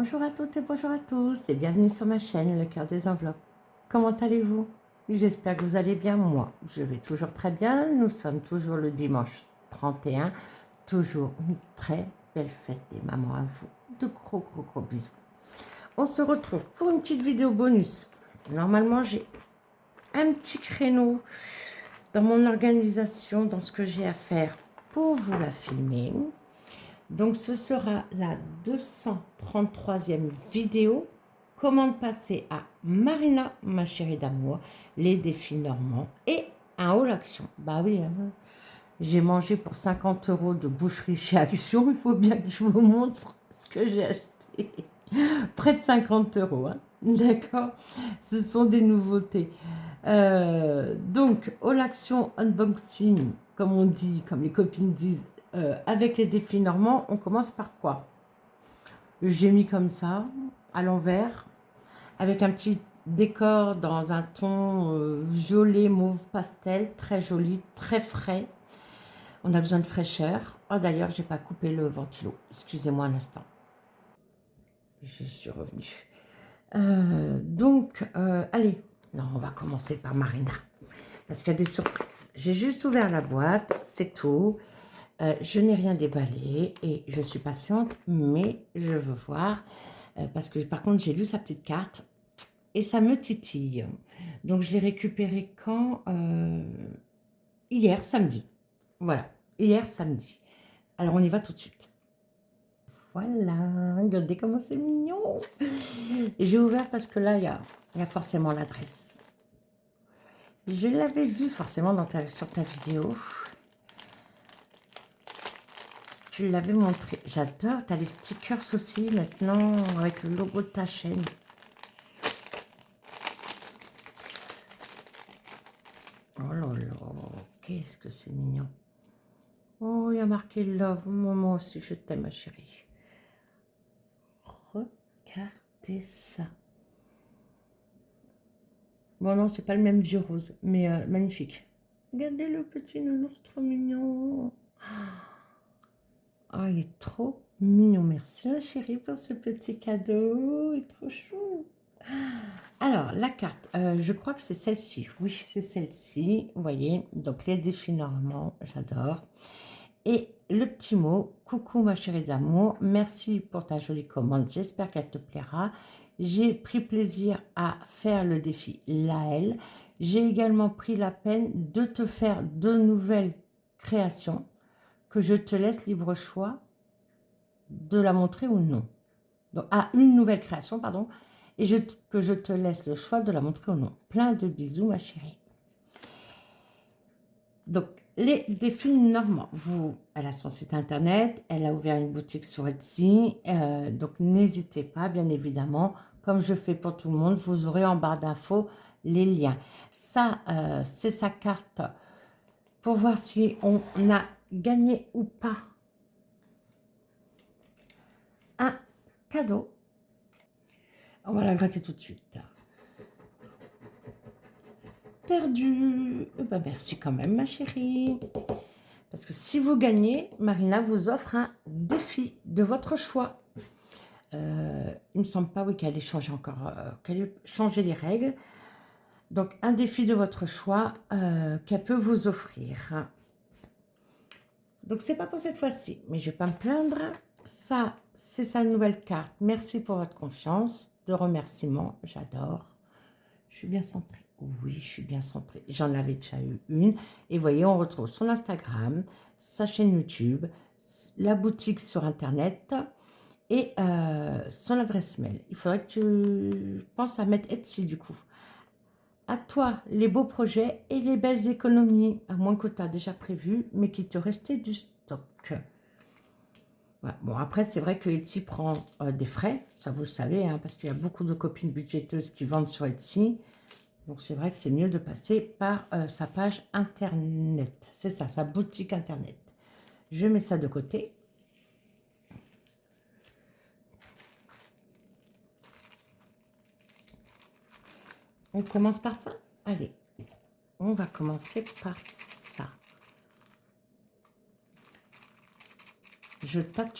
Bonjour à toutes et bonjour à tous et bienvenue sur ma chaîne Le Cœur des Enveloppes. Comment allez-vous? J'espère que vous allez bien. Moi, je vais toujours très bien. Nous sommes toujours le dimanche 31. Toujours une très belle fête des mamans à vous. De gros bisous. On se retrouve pour une petite vidéo bonus. Normalement, j'ai un petit créneau dans mon organisation, dans ce que j'ai à faire pour vous la filmer. Donc, ce sera la 233e vidéo. Comment passer à Marina, ma chérie d'amour, les défis normands et un haul Action. Bah oui, hein, j'ai mangé pour 50 € de boucherie chez Action. Il faut bien que je vous montre ce que j'ai acheté. Près de 50 €. Hein. D'accord. Ce sont des nouveautés. Donc, haul Action unboxing, comme on dit, comme les copines disent, avec les défis normands, on commence par quoi? J'ai mis comme ça, à l'envers, avec un petit décor dans un ton violet, mauve, pastel, très joli, très frais. On a besoin de fraîcheur. Oh, d'ailleurs, j'ai pas coupé le ventilo. Excusez-moi un instant. Je suis revenue. Allez, non, on va commencer par Marina. Parce qu'il y a des surprises. J'ai juste ouvert la boîte, c'est tout. Je n'ai rien déballé et je suis patiente, mais je veux voir. Parce que par contre, j'ai lu sa petite carte et ça me titille. Donc, je l'ai récupéré quand hier, samedi. Voilà, hier, samedi. Alors, on y va tout de suite. Voilà, regardez comment c'est mignon. J'ai ouvert parce que là, il y a forcément l'adresse. Je l'avais vu forcément sur ta vidéo. Tu l'avais montré. J'adore. Tu as les stickers aussi maintenant avec le logo de ta chaîne. Oh là là, qu'est-ce que c'est mignon. Oh, il y a marqué Love. Moi aussi, je t'aime, ma chérie. Regardez ça. Bon, non, c'est pas le même vieux rose, mais magnifique. Regardez le petit nounours, trop mignon. Ah, il est trop mignon. Merci, ma chérie, pour ce petit cadeau. Il est trop chou. Alors, la carte, je crois que c'est celle-ci. Oui, c'est celle-ci. Vous voyez, donc les défis normands, j'adore. Et le petit mot, coucou ma chérie d'amour, merci pour ta jolie commande, j'espère qu'elle te plaira. J'ai pris plaisir à faire le défi Laël. J'ai également pris la peine de te faire de nouvelles créations que je te laisse libre choix de la montrer ou non. Donc, une nouvelle création, pardon, et que je te laisse le choix de la montrer ou non. Plein de bisous, ma chérie. Donc, les défis normands. Elle a son site internet, elle a ouvert une boutique sur Etsy, donc n'hésitez pas, bien évidemment, comme je fais pour tout le monde, vous aurez en barre d'infos les liens. Ça, c'est sa carte pour voir si on a gagné ou pas un cadeau. On va la gratter tout de suite. Perdu. Ben merci quand même, ma chérie. Parce que si vous gagnez, Marina vous offre un défi de votre choix. Il ne me semble pas, oui, qu'elle ait changé encore, qu'elle ait changé les règles. Donc, un défi de votre choix qu'elle peut vous offrir. Donc, c'est pas pour cette fois-ci, mais je vais pas me plaindre. Ça, c'est sa nouvelle carte. Merci pour votre confiance. De remerciements, j'adore. Je suis bien centrée. Oui, je suis bien centrée. J'en avais déjà eu une. Et voyez, on retrouve son Instagram, sa chaîne YouTube, la boutique sur Internet et son adresse mail. Il faudrait que tu penses à mettre Etsy du coup. À toi, les beaux projets et les belles économies, à moins que tu as déjà prévu, mais qu'il te restait du stock. Voilà. Bon, après, c'est vrai que Etsy prend des frais, ça vous le savez, hein, parce qu'il y a beaucoup de copines budgéteuses qui vendent sur Etsy. Donc, c'est vrai que c'est mieux de passer par sa page Internet. C'est ça, sa boutique Internet. Je mets ça de côté. On commence par ça. Allez, on va commencer par ça. Je tâte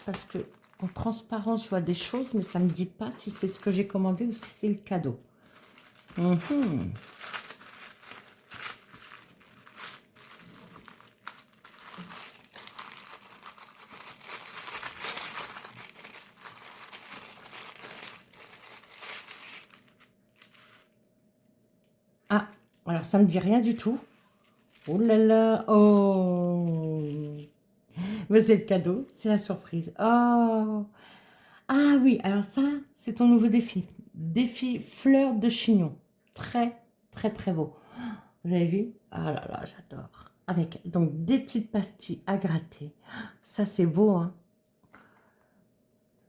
parce que En transparence, je vois des choses, mais ça ne me dit pas si c'est ce que j'ai commandé ou si c'est le cadeau. Mhm. Ah, alors ça ne me dit rien du tout. Oh là là, oh. Mais c'est le cadeau, c'est la surprise. Oh. Ah oui, alors ça, c'est ton nouveau défi. Défi fleur de chignon. Très, très, très beau. Vous avez vu? Ah là là, j'adore. Avec donc des petites pastilles à gratter. Ça, c'est beau, hein.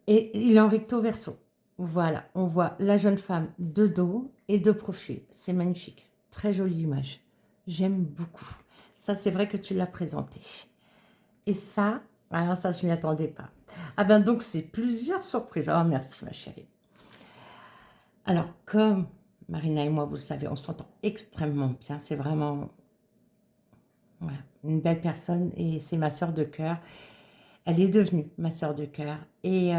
Et il est en recto verso. Voilà, on voit la jeune femme de dos et de profil. C'est magnifique. Très jolie image. J'aime beaucoup. Ça, c'est vrai que tu l'as présenté. Et ça, alors ça, je ne m'y attendais pas. Ah ben donc, c'est plusieurs surprises. Oh, merci ma chérie. Alors, comme Marina et moi, vous le savez, on s'entend extrêmement bien. C'est vraiment voilà, une belle personne et c'est ma sœur de cœur. Elle est devenue ma sœur de cœur. Et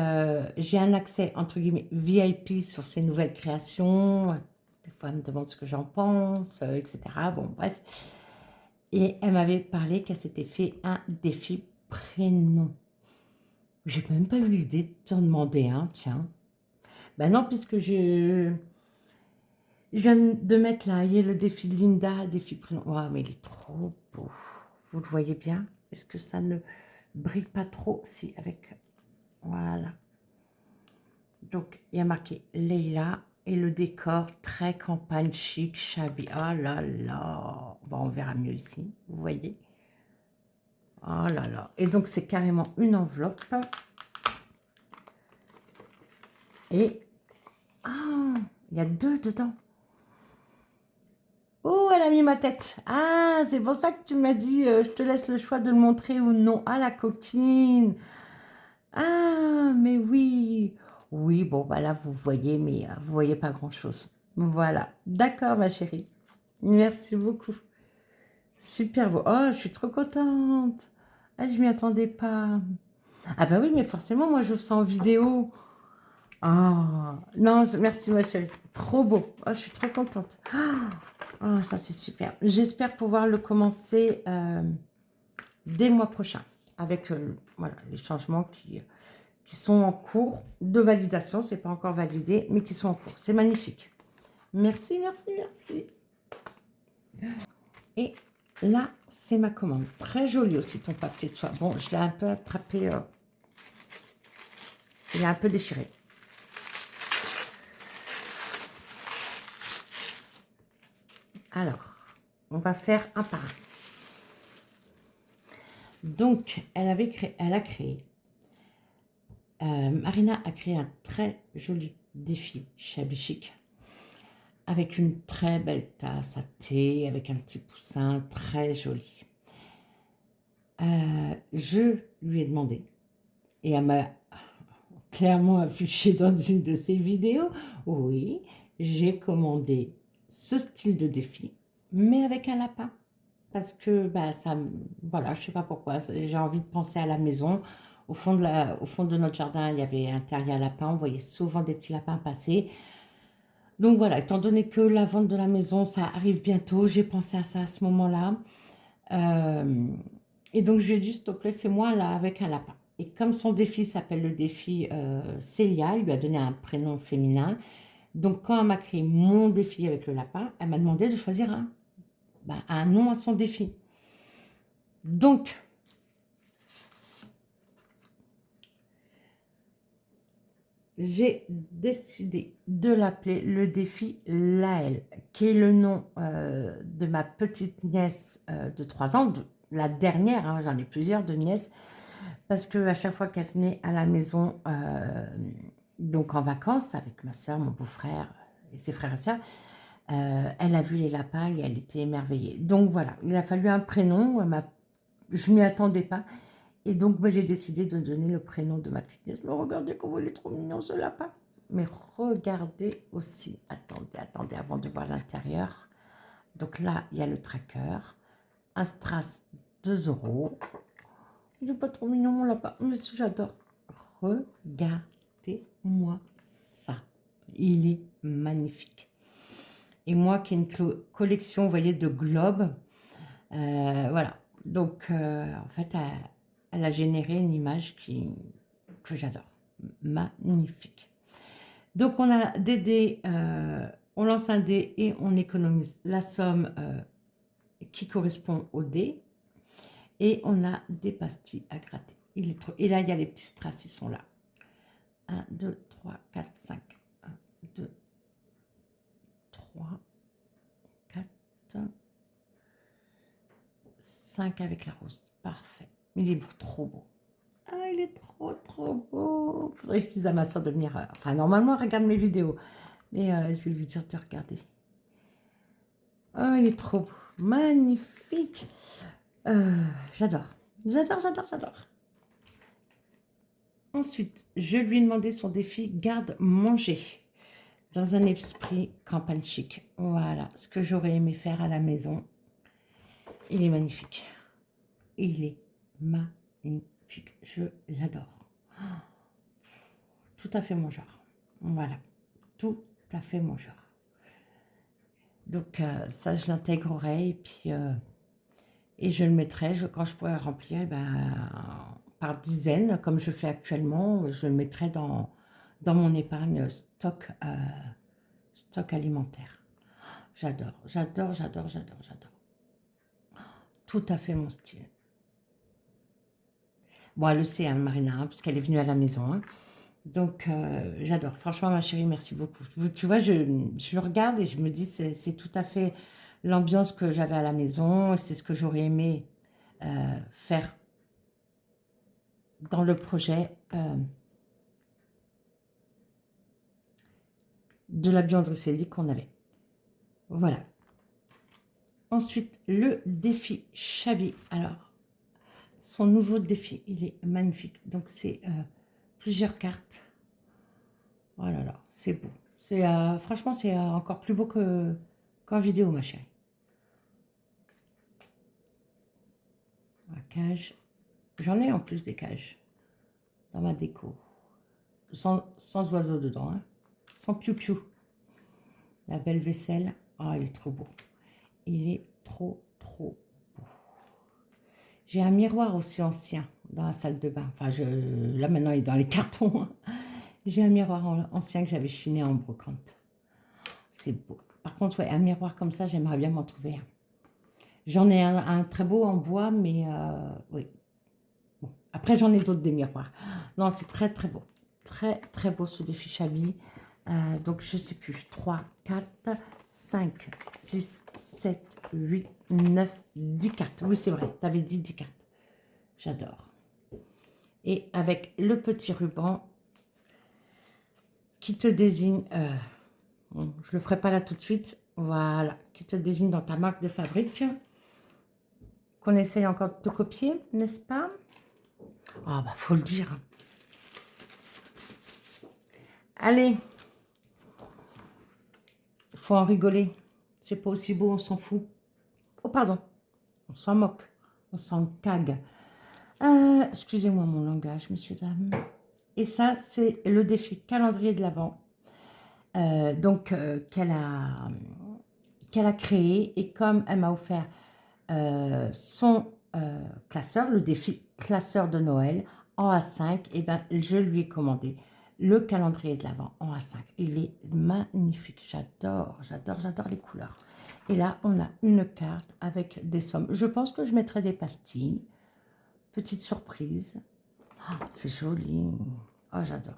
j'ai un accès, entre guillemets, VIP sur ses nouvelles créations. Des fois, elle me demande ce que j'en pense, etc. Bon, bref. Et elle m'avait parlé qu'elle s'était fait un défi prénom. J'ai même pas eu l'idée de t'en demander un, tiens. Ben non, puisque je viens de mettre là, il y a le défi de Linda, défi prénom. Oh, mais il est trop beau. Vous le voyez bien? Est-ce que ça ne brille pas trop? Si, avec... Voilà. Donc, il y a marqué Leila et le décor très campagne chic, shabby. Oh là là. Bon, on verra mieux ici, vous voyez? Oh là là. Et donc, c'est carrément une enveloppe. Et... Ah, il y a deux dedans. Oh, elle a mis ma tête. Ah, c'est pour ça que tu m'as dit, je te laisse le choix de le montrer ou non. Ah, la coquine. Ah, mais oui. Oui, bon, bah là, vous voyez, mais vous voyez pas grand-chose. Voilà. D'accord, ma chérie. Merci beaucoup. Super beau. Oh, je suis trop contente. Ah, je m'y attendais pas. Ah bah oui, mais forcément, moi, je ça en vidéo. Ah, non, merci, ma chérie. Trop beau. Oh, je suis trop contente. Oh, ça, c'est super. J'espère pouvoir le commencer dès le mois prochain avec voilà, les changements qui sont en cours de validation. C'est pas encore validé, mais qui sont en cours. C'est magnifique. Merci, merci, merci. Et là, c'est ma commande. Très joli aussi, ton papier de soie. Bon, je l'ai un peu attrapé. Il est un peu déchiré. Alors, on va faire un par un. Donc, elle a créé, Marina a créé un très joli défi shabby chic avec une très belle tasse à thé, avec un petit poussin très joli. Je lui ai demandé, et elle m'a clairement affiché dans une de ses vidéos, oui, j'ai commandé ce style de défi, mais avec un lapin. Parce que bah, ça, voilà, je sais pas pourquoi, j'ai envie de penser à la maison. Au fond de notre jardin, il y avait un terrier à lapins, on voyait souvent des petits lapins passer. Donc voilà, étant donné que la vente de la maison, ça arrive bientôt, j'ai pensé à ça à ce moment-là. Euh, et donc je lui ai dit, s'il te plaît, fais-moi là avec un lapin. Et comme son défi s'appelle le défi Célia, il lui a donné un prénom féminin. Donc quand elle m'a créé mon défi avec le lapin, elle m'a demandé de choisir un nom à son défi. Donc, j'ai décidé de l'appeler le défi Laëlle, qui est le nom de ma petite nièce de 3 ans, la dernière, hein, j'en ai plusieurs de nièces, parce qu'à chaque fois qu'elle venait à la maison, donc en vacances, avec ma soeur, mon beau-frère et ses frères et sœurs, elle a vu les lapins et elle était émerveillée. Donc voilà, il a fallu un prénom, je ne m'y attendais pas. Et donc, moi, j'ai décidé de donner le prénom de ma petite nièce. Mais regardez comment il est trop mignon, ce lapin. Mais regardez aussi, attendez, avant de voir l'intérieur. Donc là, il y a le tracker. Un strass, 2 euros. Il n'est pas trop mignon, mon lapin. Mais si, j'adore. Regardez-moi ça. Il est magnifique. Et moi qui ai une collection, vous voyez, de globes, voilà. Donc, en fait, elle a généré une image que j'adore. Magnifique. Donc, on a des dés, on lance un dé et on économise la somme qui correspond au dé. Et on a des pastilles à gratter. Et là, il y a les petits strass, ils sont là. 1, 2, 3, 4, 5. 1, 2, 3, 4, 5 avec la rose. Parfait. Il est trop beau. Ah, il est trop beau. Faudrait que je dise à ma soeur de venir. Enfin, normalement, elle regarde mes vidéos. Mais je vais lui dire de regarder. Oh, il est trop beau. Magnifique. J'adore. J'adore. Ensuite, je lui ai demandé son défi garde-manger dans un esprit campagne chic. Voilà ce que j'aurais aimé faire à la maison. Il est magnifique. Il est magnifique. Je l'adore. Tout à fait mon genre. Voilà. Tout à fait mon genre. Donc ça, je l'intégrerai et puis et je le mettrai. Quand je pourrai remplir, par dizaines, comme je fais actuellement, je le mettrai dans mon épargne stock alimentaire. J'adore. Tout à fait mon style. Bon, elle le sait, hein, Marina, hein, puisqu'elle est venue à la maison. Hein. Donc, j'adore. Franchement, ma chérie, merci beaucoup. Tu vois, je le regarde et je me dis, c'est tout à fait l'ambiance que j'avais à la maison. C'est ce que j'aurais aimé faire dans le projet de la buanderie Céline qu'on avait. Voilà. Ensuite, le défi Chabi. Alors, son nouveau défi, il est magnifique. Donc, c'est plusieurs cartes. Oh là là, c'est beau. Franchement, c'est encore plus beau qu'en vidéo, ma chérie. La cage. J'en ai en plus des cages dans ma déco. Sans oiseau dedans. Hein. Sans piou-piou. La belle vaisselle. Oh, il est trop beau. Il est trop beau. J'ai un miroir aussi ancien dans la salle de bain. Enfin, là maintenant, il est dans les cartons. J'ai un miroir ancien que j'avais chiné en brocante. C'est beau. Par contre, ouais, un miroir comme ça, j'aimerais bien m'en trouver un. J'en ai un très beau en bois, mais oui. Bon. Après, j'en ai d'autres des miroirs. Non, c'est très beau. Très beau ce défi Chabi. Donc, je sais plus. 3, 4, 5, 6, 7, 8, 9, 10 cartes. Oui, c'est vrai. Tu avais dit 10 cartes. J'adore. Et avec le petit ruban qui te désigne... bon, je ne le ferai pas là tout de suite. Voilà. Qui te désigne dans ta marque de fabrique. Qu'on essaye encore de te copier, n'est-ce pas? Ah, bah, faut le dire. Allez. Il faut en rigoler. C'est pas aussi beau, on s'en fout. Oh, pardon. On s'en moque. On s'en cague. Excusez-moi mon langage, messieurs, dames. Et ça, c'est le défi calendrier de l'Avent. Qu'elle a créé. Et comme elle m'a offert son classeur, le défi classeur de Noël en A5, et ben, je lui ai commandé le calendrier de l'Avent en A5. Il est magnifique. J'adore les couleurs. Et là, on a une carte avec des sommes. Je pense que je mettrai des pastilles. Petite surprise. Oh, c'est joli. Oh, j'adore.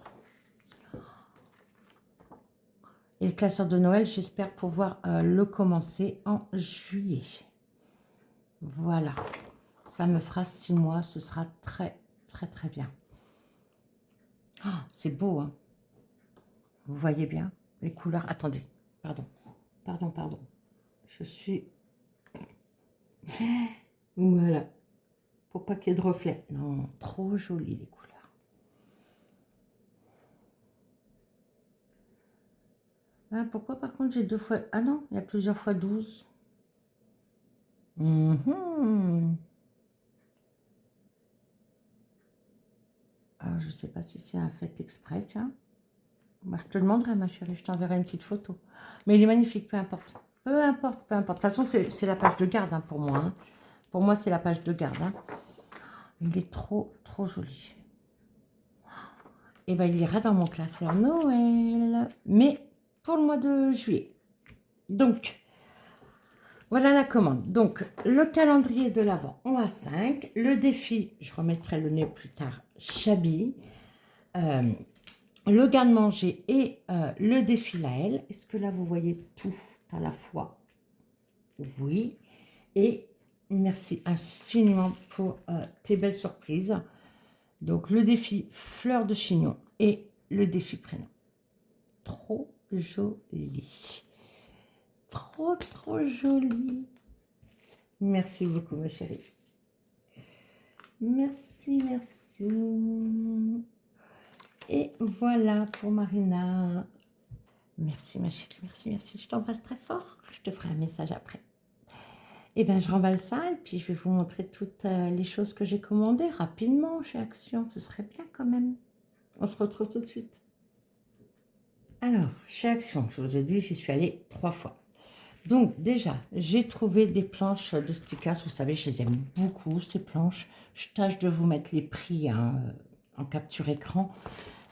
Et le classeur de Noël, j'espère pouvoir le commencer en juillet. Voilà. Ça me fera 6 mois. Ce sera très bien. Oh, c'est beau, hein. Vous voyez bien les couleurs. Attendez. Pardon. Je suis... Voilà. Pour pas qu'il y ait de reflets. Non, trop joli les couleurs. Ah, pourquoi par contre j'ai 2 fois... Ah non, il y a plusieurs fois 12. Alors, je ne sais pas si c'est un fait exprès, tiens. Moi, je te demanderai, ma chérie, je t'enverrai une petite photo. Mais il est magnifique, peu importe. Peu importe, peu importe. De toute façon, c'est la page de garde hein, pour moi. Hein. Pour moi, c'est la page de garde. Hein. Il est trop, trop joli. Et bien, il ira dans mon classeur Noël. Mais pour le mois de juillet. Donc, voilà la commande. Donc, le calendrier de l'Avent en A5. Le défi, je remettrai le nez plus tard, Chabi. Le garde-manger et le défi Laël. Est-ce que là, vous voyez tout à la fois? Oui. Et merci infiniment pour tes belles surprises. Donc, le défi fleur de chignon et le défi prénom. Trop joli. Trop, trop joli. Merci beaucoup, ma chérie. Merci, merci. Et voilà pour Marina. Merci, ma chérie. Merci, merci. Je t'embrasse très fort. Je te ferai un message après. Et bien, je remballe ça et puis je vais vous montrer toutes les choses que j'ai commandées rapidement chez Action. Ce serait bien quand même. On se retrouve tout de suite. Alors, chez Action, je vous ai dit, j'y suis allée 3 fois. Donc, déjà, j'ai trouvé des planches de stickers. Vous savez, je les aime beaucoup, ces planches. Je tâche de vous mettre les prix hein, en capture écran.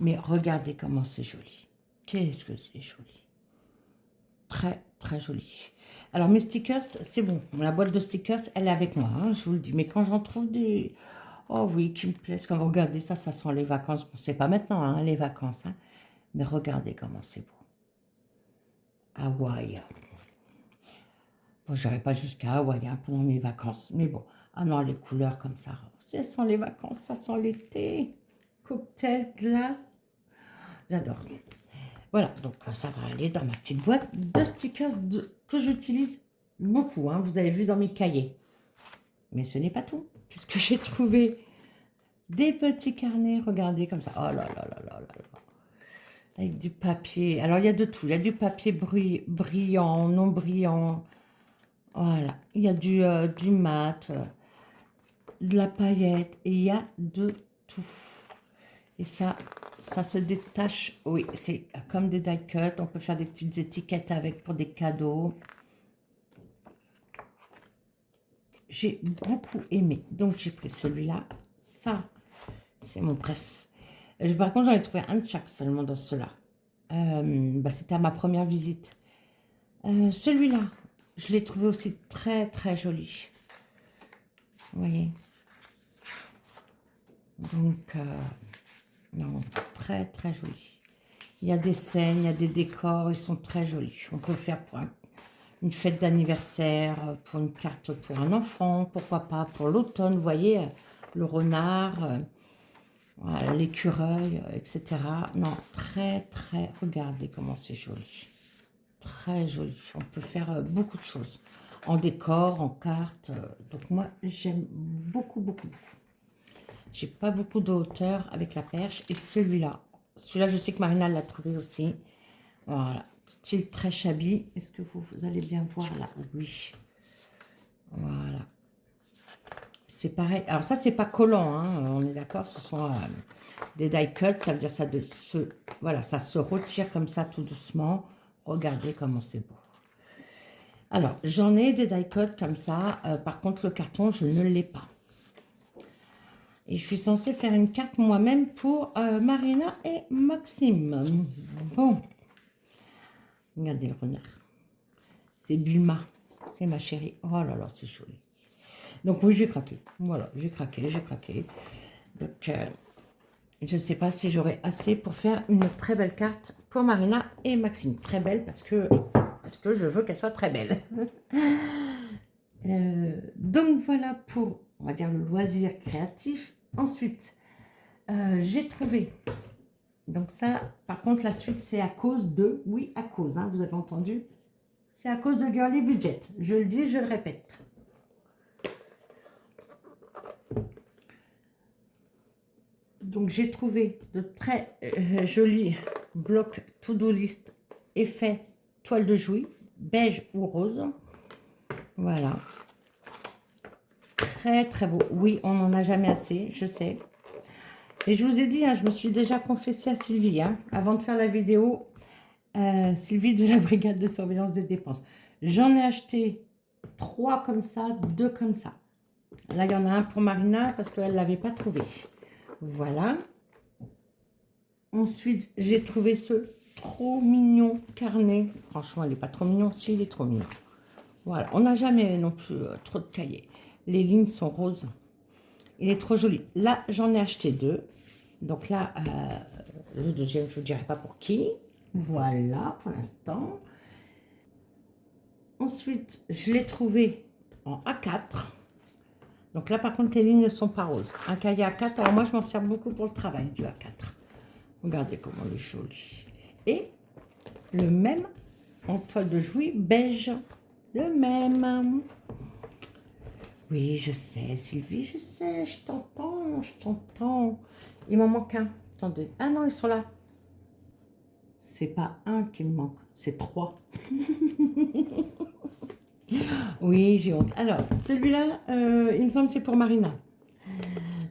Mais regardez comment c'est joli. Qu'est-ce que c'est joli. Très, très joli. Alors, mes stickers, c'est bon. La boîte de stickers, elle est avec moi, hein, je vous le dis. Mais quand j'en trouve des... Oh oui, qui me plaisent. Comme regardez, ça sent les vacances. Bon, c'est pas maintenant, hein, les vacances. Hein. Mais regardez comment c'est beau. Hawaï. Bon, je n'irai pas jusqu'à Hawaï hein, pendant mes vacances. Mais bon. Ah non, les couleurs comme ça. Ça sent les vacances, ça sent l'été. Cocktail, glace. J'adore. Voilà, donc ça va aller dans ma petite boîte de stickers que j'utilise beaucoup. Hein, vous avez vu dans mes cahiers. Mais ce n'est pas tout. Puisque j'ai trouvé des petits carnets. Regardez comme ça. Oh là là là là là là. Avec du papier. Alors, il y a de tout. Il y a du papier brillant, non brillant. Voilà. Il y a du mat, de la paillette. Et il y a de tout. Et ça se détache. Oui, c'est comme des die cuts. On peut faire des petites étiquettes avec pour des cadeaux. J'ai beaucoup aimé. Donc, j'ai pris celui-là. Ça, c'est mon préf. Par contre, j'en ai trouvé un de chaque seulement dans ceux-là. C'était à ma première visite. Celui-là, je l'ai trouvé aussi très, très joli. Vous voyez? Donc, non, très, très joli. Il y a des scènes, il y a des décors, ils sont très jolis. On peut faire pour une fête d'anniversaire, pour une carte pour un enfant, pourquoi pas pour l'automne, vous voyez, le renard, voilà, l'écureuil, etc. Non, très, très, regardez comment c'est joli. Très joli. On peut faire beaucoup de choses. En décor, en carte. Donc moi, j'aime beaucoup, beaucoup, beaucoup. J'ai pas beaucoup de hauteur avec la perche. Et celui-là, je sais que Marina l'a trouvé aussi. Voilà, style très shabby. Est-ce que vous allez bien voir là? Oui. Voilà. C'est pareil. Alors ça, c'est pas collant, hein. On est d'accord. Ce sont des die cuts. Ça veut dire ça voilà, ça se retire comme ça tout doucement. Regardez comment c'est beau. Alors, j'en ai des die cuts comme ça. Par contre, le carton, je ne l'ai pas. Et je suis censée faire une carte moi-même pour Marina et Maxime. Bon. Regardez le renard. C'est Bulma. C'est ma chérie. Oh là là, c'est joli. Donc oui, j'ai craqué. Voilà, j'ai craqué. Donc, je ne sais pas si j'aurai assez pour faire une très belle carte pour Marina et Maxime. Très belle parce que je veux qu'elle soit très belle. Donc voilà pour, on va dire, le loisir créatif. Ensuite, j'ai trouvé, donc ça, par contre, la suite, c'est à cause de, oui, à cause, hein, vous avez entendu, c'est à cause de Girly Budget. Je le dis, je le répète. Donc, j'ai trouvé de très jolis blocs to-do list effet toile de Jouy, beige ou rose. Voilà. Très, très beau. Oui, on n'en a jamais assez, je sais. Et je vous ai dit, hein, je me suis déjà confessée à Sylvie, hein, avant de faire la vidéo, Sylvie de la brigade de surveillance des dépenses. J'en ai acheté 3 comme ça, 2 comme ça. Là, il y en a un pour Marina parce qu'elle ne l'avait pas trouvé. Voilà. Ensuite, j'ai trouvé ce trop mignon carnet. Franchement, il n'est pas trop mignon. Si, il est trop mignon. Voilà. On n'a jamais non plus trop de cahiers. Les lignes sont roses. Il est trop joli. Là, j'en ai acheté 2. Donc là, le deuxième, je ne vous dirai pas pour qui. Voilà, pour l'instant. Ensuite, je l'ai trouvé en A4. Donc là, par contre, les lignes ne sont pas roses. Un cahier A4. Alors moi, je m'en sers beaucoup pour le travail du A4. Regardez comment il est joli. Et le même en toile de Jouy beige. Le même. Oui, je sais, Sylvie, je sais. Je t'entends, je t'entends. Il m'en manque un. Attendez. Ah non, ils sont là. C'est pas un qui me manque, c'est 3. Oui, j'ai honte. Alors, celui-là, il me semble que c'est pour Marina.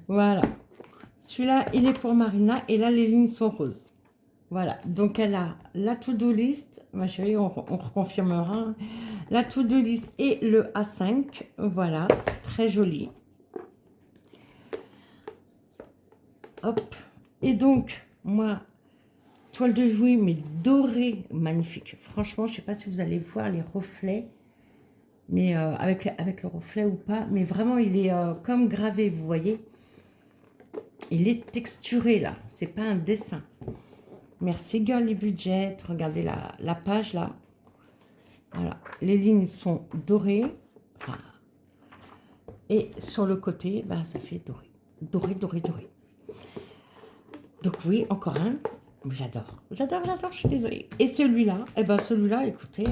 Voilà. Celui-là, il est pour Marina. Et là, les lignes sont roses. Voilà. Donc, elle a la to-do list. Ma chérie, on reconfirmera. La to-do list et le A5. Voilà. Très joli. Hop. Et donc, moi, toile de Jouy, mais dorée, magnifique. Franchement, je ne sais pas si vous allez voir les reflets. Mais avec le reflet ou pas. Mais vraiment, il est comme gravé, vous voyez. Il est texturé, là. C'est pas un dessin. Merci, Girly Budget. Regardez la page, là. Voilà. Les lignes sont dorées. Enfin, et sur le côté, bah, ça fait doré. Doré, doré, doré. Donc oui, encore un. J'adore. J'adore, j'adore. Je suis désolée. Et celui-là, eh ben celui-là, écoutez,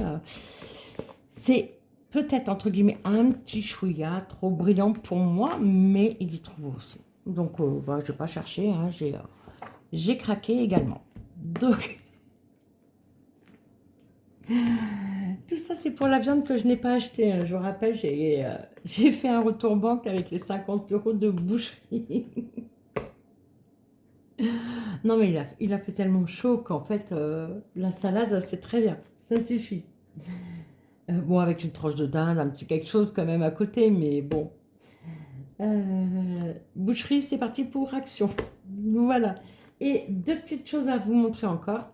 c'est... peut-être, entre guillemets, un petit chouïa trop brillant pour moi, mais il est trop beau aussi. Donc, bah, je ne vais pas chercher, hein, j'ai craqué également. Donc, tout ça, c'est pour la viande que je n'ai pas achetée. Hein. Je vous rappelle, j'ai fait un retour banque avec les 50 € de boucherie. Non, mais il a fait tellement chaud qu'en fait, la salade, c'est très bien. Ça suffit. Bon, avec une tranche de dinde, un petit quelque chose quand même à côté, mais bon. Boucherie, c'est parti pour action. Voilà. Et 2 petites choses à vous montrer encore.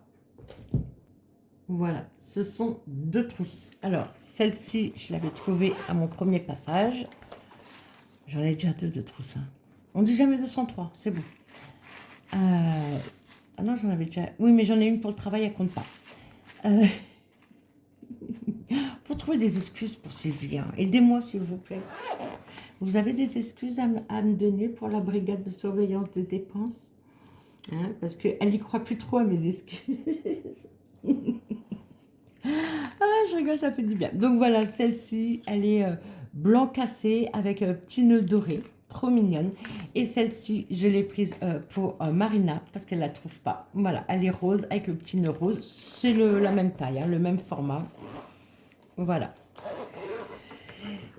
Voilà, ce sont 2 trousses. Alors, celle-ci, je l'avais trouvée à mon premier passage. J'en ai déjà 2 de trousses. Hein. On dit jamais 203, c'est bon. Ah non, j'en avais déjà... Oui, mais j'en ai une pour le travail, elle compte pas. Pour trouver des excuses pour Sylvie. Hein. Aidez-moi, s'il vous plaît. Vous avez des excuses à me donner pour la brigade de surveillance des dépenses, hein, parce qu'elle n'y croit plus trop à mes excuses. Ah, je rigole, ça fait du bien. Donc voilà, celle-ci, elle est blanc cassé avec un petit nœud doré. Trop mignonne. Et celle-ci, je l'ai prise pour Marina parce qu'elle ne la trouve pas. Voilà, elle est rose avec le petit nœud rose. C'est la même taille, hein, le même format. Voilà.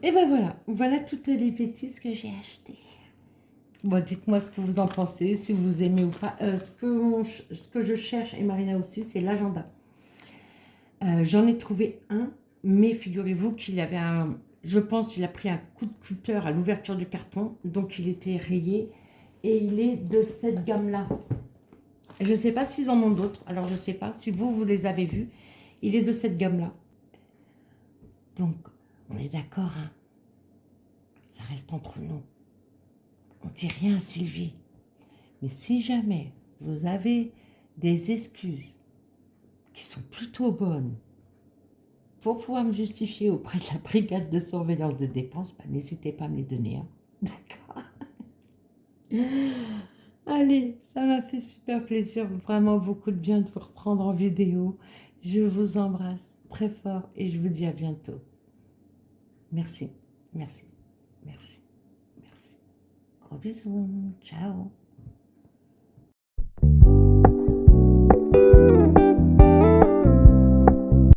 Et ben voilà, voilà toutes les bêtises que j'ai achetées. Bon, dites-moi ce que vous en pensez, si vous aimez ou pas. Ce que je cherche, et Marina aussi, c'est l'agenda. J'en ai trouvé un, mais figurez-vous qu'il avait un... Je pense qu'il a pris un coup de cutter à l'ouverture du carton, donc il était rayé. Et il est de cette gamme-là. Je ne sais pas s'ils en ont d'autres, alors je ne sais pas si vous les avez vus. Il est de cette gamme-là. Donc, on est d'accord, hein. Ça reste entre nous. On ne dit rien à Sylvie. Mais si jamais vous avez des excuses qui sont plutôt bonnes pour pouvoir me justifier auprès de la brigade de surveillance des dépenses, bah, n'hésitez pas à me les donner. Hein. D'accord. Allez, ça m'a fait super plaisir, vraiment beaucoup de bien de vous reprendre en vidéo. Je vous embrasse très fort et je vous dis à bientôt. Merci, merci, merci, merci. Gros bisous, ciao.